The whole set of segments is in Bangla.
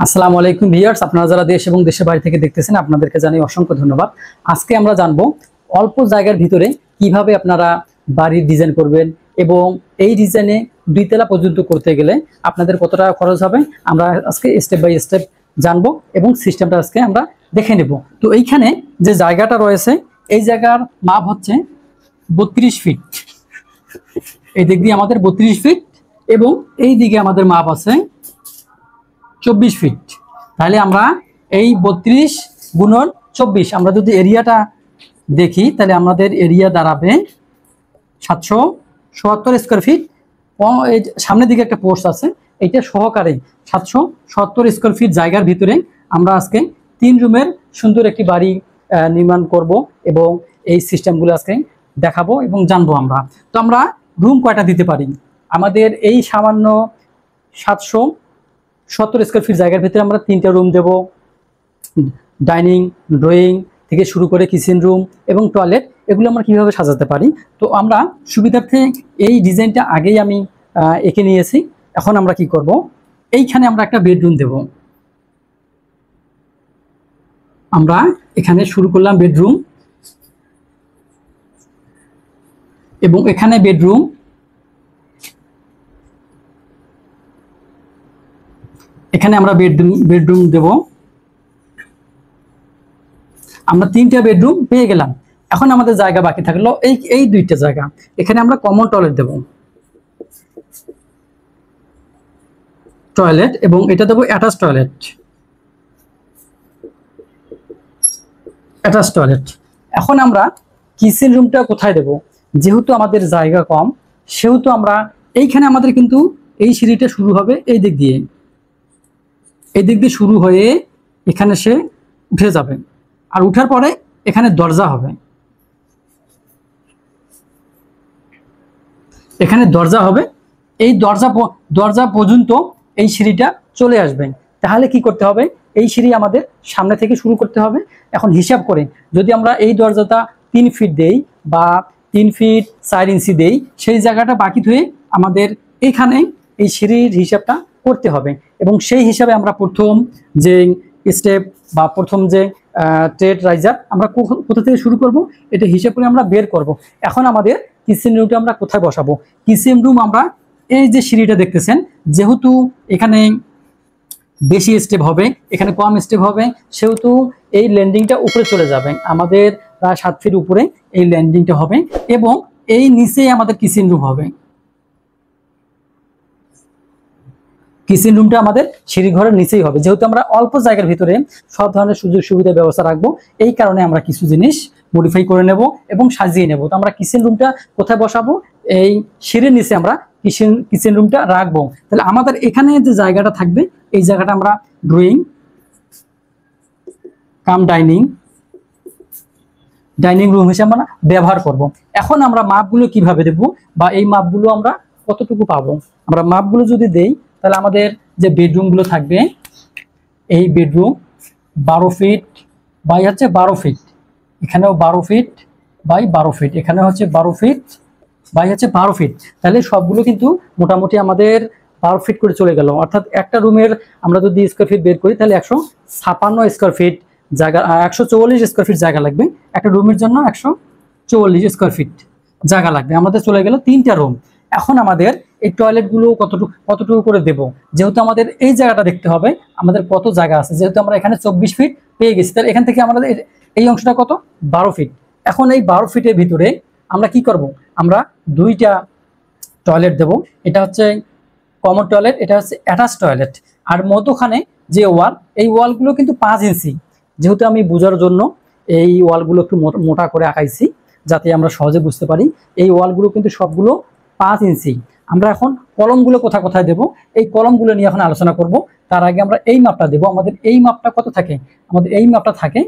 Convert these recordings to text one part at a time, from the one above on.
আসসালামু আলাইকুম ভিউয়ার্স, আপনারা যারা দেশ এবং দেশের বাইরে থেকে দেখতেছেন আপনাদেরকে জানাই অসংখ্য ধন্যবাদ। আজকে আমরা জানবো অল্প জায়গার ভিতরে কিভাবে আপনারা বাড়ির ডিজাইন করবেন এবং এই ডিজাইনে দুইতলা পর্যন্ত করতে গেলে আপনাদের কত টাকা খরচ হবে আমরা আজকে স্টেপ বাই স্টেপ জানবো এবং সিস্টেমটা আজকে আমরা দেখে নেব। তো এইখানে যে জায়গাটা রয়েছে এই জায়গার মাপ হচ্ছে 32 ফিট। এই দিক দিয়ে আমাদের 32 ফিট এবং এই দিকে আমাদের মাপ আছে 24 ফিট। তাহলে আমরা এই 32 গুণন 24 আমরা যদি এরিয়াটা দেখি তাহলে আমাদের এরিয়া দাঁড়াবে 777 স্কোয়ার ফিট। এই সামনের দিকে একটা পোস্ট আছে, এইটা সহকারে 777 স্কোয়ার ফিট জায়গার ভিতরে আমরা আজকে 3 রুমের সুন্দর একটি বাড়ি নির্মাণ করব এবং এই সিস্টেমগুলো আজকে দেখাবো এবং জানবো আমরা। তো আমরা রুম কয়টা দিতে পারি? আমাদের এই সামান্য 770 স্কোয়ার ফিট জায়গার ভিতরে আমরা 3টা রুম দেব। ডাইনিং, ড্রয়িং থেকে শুরু করে কিচেন রুম এবং টয়লেট, এগুলো আমরা কিভাবে সাজাতে পারি। তো আমরা সুবিধার্থে এই ডিজাইনটা আগেই আমি এঁকে নিয়েছি। এখন আমরা কি করব, এইখানে আমরা একটা বেডরুম দেব। আমরা এখানে শুরু করলাম বেডরুম এবং এখানে বেডরুম, এখানে আমরা বেডরুম দেব। আমরা 3টা বেডরুম পেয়ে গেলাম। এখন আমাদের জায়গা বাকি থাকলো এই 2টা জায়গা। এখানে আমরা কমন টয়লেট দেব, টয়লেট, এবং এটা দেবো অ্যাটাচ টয়লেট। এখন আমরা কিচেন রুমটা কোথায় দেব? যেহেতু আমাদের জায়গা কম সেহেতু আমরা এইখানে আমাদের কিন্তু এই সিঁড়িটা শুরু হবে এই দিক দিয়ে শুরু হয়ে এখানে সে উঠে যাবে, আর উঠার পরে এখানে দরজা হবে। এখানে দরজা হবে, এই দরজা পর্যন্ত এই সিঁড়িটা চলে আসবে। তাহলে কি করতে হবে, এই সিঁড়ি আমাদের সামনে থেকে শুরু করতে হবে। এখন হিসাব করে যদি আমরা এই দরজাটা 3 ফিট দেই বা 3 ফিট 4 ইঞ্চি দেই, সেই জায়গাটা বাকি ধুয়ে আমাদের এখানে এই সিঁড়ির হিসাবটা করতে হবে এবং সেই হিসাবে আমরা প্রথম যে স্টেপ বা প্রথম যে ট্রেড রাইজার আমরা কোথা থেকে শুরু করব এটা হিসাব করে আমরা বের করব। এখন আমাদের কিচেন রুমটা আমরা কোথায় বসাবো? কিচেন রুম আমরা এই যে সিঁড়িটা দেখতেছেন, যেহেতু এখানে বেশি স্টেপ হবে এখানে কম স্টেপ হবে, সেহেতু এই ল্যান্ডিংটা উপরে চলে যাবে। আমাদের প্রায় 7 ফিট উপরে এই ল্যান্ডিংটা হবে এবং এই নিচেই আমাদের কিচেন রুম হবে। কিচেন রুমটা আমাদের সিঁড়ি ঘরের নিচেই হবে। যেহেতু আমরা অল্প জায়গার ভিতরে সব ধরনের সুযোগ সুবিধা ব্যবস্থা রাখবো, এই কারণে আমরা কিছু জিনিস মডিফাই করে নেব এবং সাজিয়ে নেব। তো আমরা কিচেন রুমটা কোথায় বসাবো? এই সিঁড়ির নিচে আমরা কিচেন রুমটা রাখবো। তাহলে আমাদের এখানে যে জায়গাটা থাকবে এই জায়গাটা আমরা ড্রয়িং কাম ডাইনিং রুম হিসেবে আমরা ব্যবহার করব। এখন আমরা মাপগুলো কিভাবে দেব বা এই মাপগুলো আমরা কতটুকু পাবো? আমরা মাপগুলো যদি দেই তাহলে আমাদের যে বেডরুমগুলো থাকবে, এই বেডরুম 12 ফিট বাই হচ্ছে 12 ফিট, এখানেও 12 ফিট বাই 12 ফিট, এখানে হচ্ছে 12 ফিট বাই হচ্ছে 12 ফিট। তাহলে সবগুলো কিন্তু মোটামুটি আমাদের 12 ফিট করে চলে গেল। অর্থাৎ একটা রুমের আমরা যদি স্কোয়ার ফিট বের করি তাহলে 156 স্কোয়ার ফিট জায়গা, 144 স্কোয়ার ফিট জায়গা লাগবে। একটা রুমের জন্য 144 স্কোয়ার ফিট জায়গা লাগবে। আমাদের চলে গেল 3টা রুম। এখন আমাদের এই টয়লেটগুলো কতটুকু করে দেব? যেহেতু আমাদের এই জায়গাটা দেখতে হবে আমাদের কত জায়গা আছে। যেহেতু আমরা এখানে 24 ফিট পেয়ে গেছি, তাহলে এখান থেকে আমাদের এই অংশটা কত? 12 ফিট। এখন এই 12 ফিটের ভিতরে আমরা কি করব? আমরা 2টা টয়লেট দেব। এটা হচ্ছে কমন টয়লেট, এটা হচ্ছে অ্যাটাচ টয়লেট। আর মধ্যখানে যে ওয়াল, এই ওয়ালগুলো কিন্তু 5 ইঞ্চি। যেহেতু আমি বোঝার জন্য এই ওয়ালগুলো একটু মোটা করে আঁকাইছি যাতে আমরা সহজে বুঝতে পারি। এই ওয়ালগুলো কিন্তু সবগুলো 5 ইঞ্চি। আমরা এখন কলমগুলো কোথায় দেব এই কলমগুলো নিয়ে এখন আলোচনা করব। তার আগে আমরা এই মাপটা দেব। আমাদের এই মাপটা কত থাকে? আমাদের এই মাপটা থাকে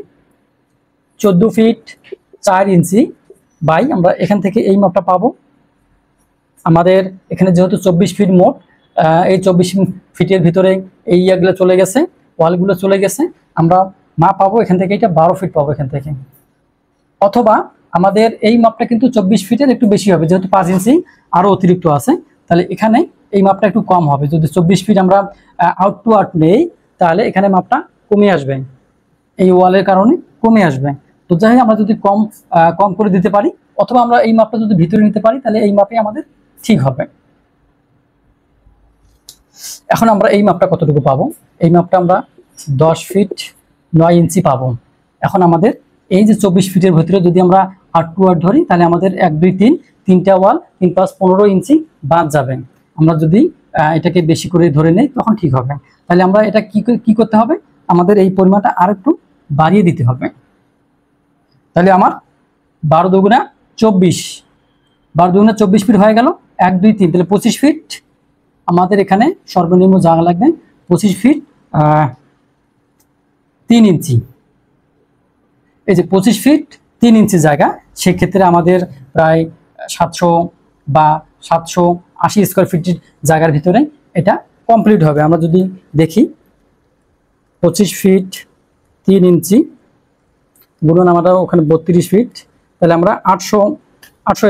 14 ফিট 4 ইঞ্চি বাই, আমরা এখান থেকে এই মাপটা পাবো। আমাদের এখানে যেহেতু 24 ফিট মোট, এই 24 ফিটের ভিতরে এই ইয়াগুলো চলে গেছে, ওয়ালগুলো চলে গেছে, আমরা মাপ পাবো এখান থেকে, এটা 12 ফিট পাবো এখান থেকে। অথবা আমাদের এই মাপটা কিন্তু 24 ফিটের একটু বেশি হবে, যেহেতু 5 ইঞ্চি আরো অতিরিক্ত আছে, তাহলে এখানে এই মাপটা একটু কম হবে। যদি 24 ফিট আমরা আউট টু আউট নেই তাহলে এখানে মাপটা কমে আসবে, এই ওয়ালের কারণে কমে আসবে। তো যাই হোক, আমরা যদি কম করে দিতে পারি অথবা আমরা এই মাপটা যদি ভিতরে নিতে পারি তাহলে এই মাপে আমাদের ঠিক হবে। এখন আমরা এই মাপটা কতটুকু পাবো? এই মাপটা আমরা 10 ফিট 9 ইঞ্চি পাবো। এখন আমাদের এই যে 24 ফিটের ভিতরে যদি আমরা 8 টু 8 ধরি তাহলে আমাদের 1 2 3 তিনটা ওয়াল 3 5 15 ইঞ্চি বাদ যাবে। আমরা যদি এটাকে বেশি করে ধরে নেই তখন ঠিক হবে। তাহলে আমরা এটা কি করতে হবে? আমাদের এই পরিমাণটা আর একটু বাড়িয়ে দিতে হবে। তাহলে আমার 12 দুগুণা 24, 12 দুগুণা 24 ফিট হয়ে গেল। 1 2 3 তাহলে 25 ফিট আমাদের এখানে সর্বনিম্ন জায়গা লাগবে। 25 ফিট 3 ইঞ্চি। এই যে 25 ফিট 3 ইঞ্চি জায়গা, সেক্ষেত্রে আমাদের প্রায় 700 বা 780 স্কোয়ার ফিট জায়গার ভিতরে এটা কমপ্লিট হবে। আমরা যদি দেখি 25 ফিট 3 ইঞ্চি গুণন আমরা ওখানে 32 ফিট, তাহলে আমরা 800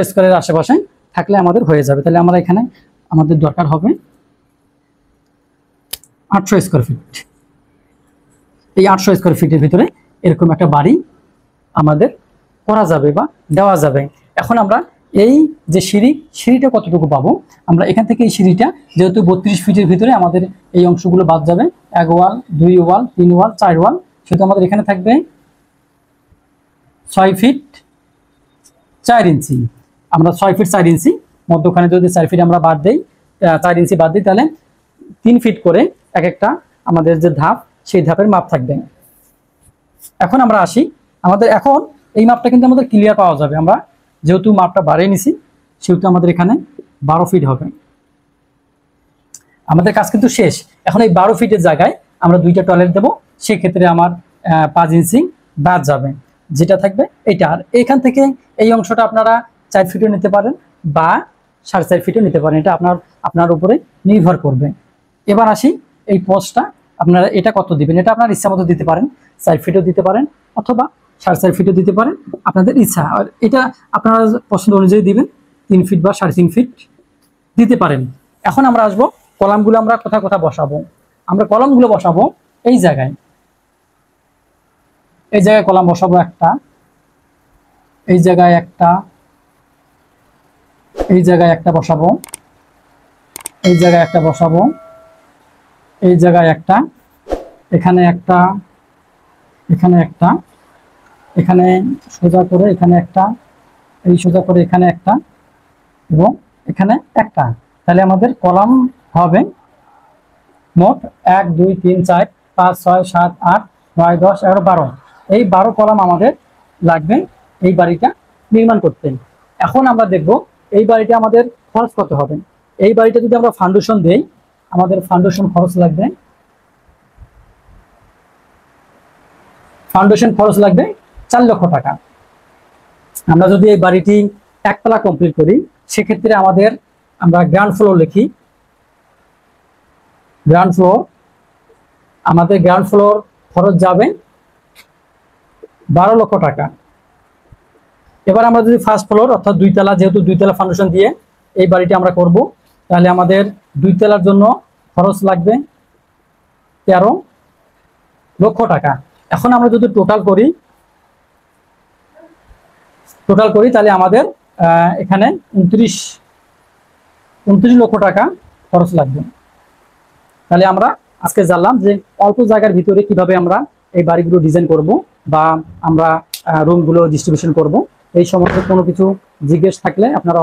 স্কোয়ারের আশেপাশে থাকলে আমাদের হয়ে যাবে। তাহলে আমরা এখানে আমাদের দরকার হবে 800 স্কোয়ার ফিট। এই 800 স্কোয়ার ফিটের ভিতরে এরকম একটা বাড়ি আমাদের করা যাবে বা দেওয়া যাবে। এখন আমরা এই যে সিঁড়িটা কতটুকু পাবো? আমরা এখান থেকে এই সিঁড়িটা যেহেতু 32 ফিটের ভিতরে আমাদের এই অংশগুলো বাদ যাবে, 1 ওয়াল 2 ওয়াল 3 ওয়াল 4 ওয়াল, সেটা আমাদের এখানে থাকবে 6 ফিট 4 ইঞ্চি। আমরা 6 ফিট 4 ইঞ্চি মধ্যখানে যদি 4 ফিট আমরা বাদ দেই, 4 ইঞ্চি বাদ দিই, তাহলে 3 ফিট করে এক একটা আমাদের যে ধাপ, সেই ধাপের মাপ থাকবে। এখন আমরা আসি, আমাদের এখন এই মাপটা কিন্তু আমাদের ক্লিয়ার পাওয়া যাবে। আমরা যেহেতু মাপটা বাড়িয়ে নিছি সেহেতু আমাদের এখানে 12 ফিট হবে। আমাদের কাজ কিন্তু শেষ। এখন এই 12 ফিটের জায়গায় আমরা 2টা টয়লেট দেবো, সেক্ষেত্রে আমার 5 ইঞ্চি বাদ যাবে, যেটা থাকবে এটা। আর এখান থেকে এই অংশটা আপনারা 4 ফিটও নিতে পারেন বা 4.5 ফিটও নিতে পারেন, এটা আপনার উপরে নির্ভর করবে। এবার আসি এই পোস্টটা আপনারা এটা কত দিবেন, এটা আপনার ইচ্ছা মতো দিতে পারেন, 4 ফিটও দিতে পারেন অথবা 4.5 ফিটও দিতে পারেন, আপনাদের ইচ্ছা। আর এটা আপনারা পছন্দ অনুযায়ী দিবেন, 3 ফিট বা 3.5 ফিট দিতে পারেন। এখন আমরা আসবো কলামগুলো আমরা কোথায় বসাবো। আমরা কলামগুলো বসাবো এই জায়গায় কলাম বসাবো একটা, এই জায়গায় একটা, এই জায়গায় একটা বসাবো, এই জায়গায় একটা বসাবো, এই জায়গায় একটা, এখানে একটা, এখানে একটা, এখানে সোজা করে এখানে একটা, এই সোজা করে এখানে একটা এবং এখানে একটা। তাহলে আমাদের কলাম হবে মোট 1 2 3 4 5 6 7 8 9 10 11 12। এই 12 কলাম আমাদের লাগবে এই বাড়িটা নির্মাণ করতে। এখন আমরা দেখব এই বাড়িটা আমাদের খরচ কত হবে। এই বাড়িটা যদি আমরা ফাউন্ডেশন দেই, আমাদের ফাউন্ডেশন খরচ লাগবে, ফাউন্ডেশন খরচ লাগবে 4 লক্ষ টাকা। আমরা যদি এই বাড়িটি একতলা কমপ্লিট করি, সেক্ষেত্রে আমরা গ্রাউন্ড ফ্লোর লিখি, গ্রাউন্ড ফ্লোর, আমাদের গ্রাউন্ড ফ্লোর খরচ যাবে 12 লক্ষ টাকা। এবার আমরা যদি ফার্স্ট ফ্লোর অর্থাৎ 2 তলা, যেহেতু 2 তলা ফাউন্ডেশন দিয়ে এই বাড়িটি আমরা করব, তাহলে আমাদের 2 তলার জন্য খরচ লাগবে 13 লক্ষ টাকা। এখন আমরা যদি টোটাল করি তাহলে আমাদের এখানে 29 লক্ষ টাকা খরচ লাগবে। তাহলে আমরা আজকে জানলাম যে অল্প জায়গার ভিতরে কিভাবে আমরা এই বাড়িগুলো ডিজাইন করব বা আমরা রুমগুলো ডিস্ট্রিবিউশন করব। এই সমস্ত কোনো কিছু জিজ্ঞেস থাকলে আপনারা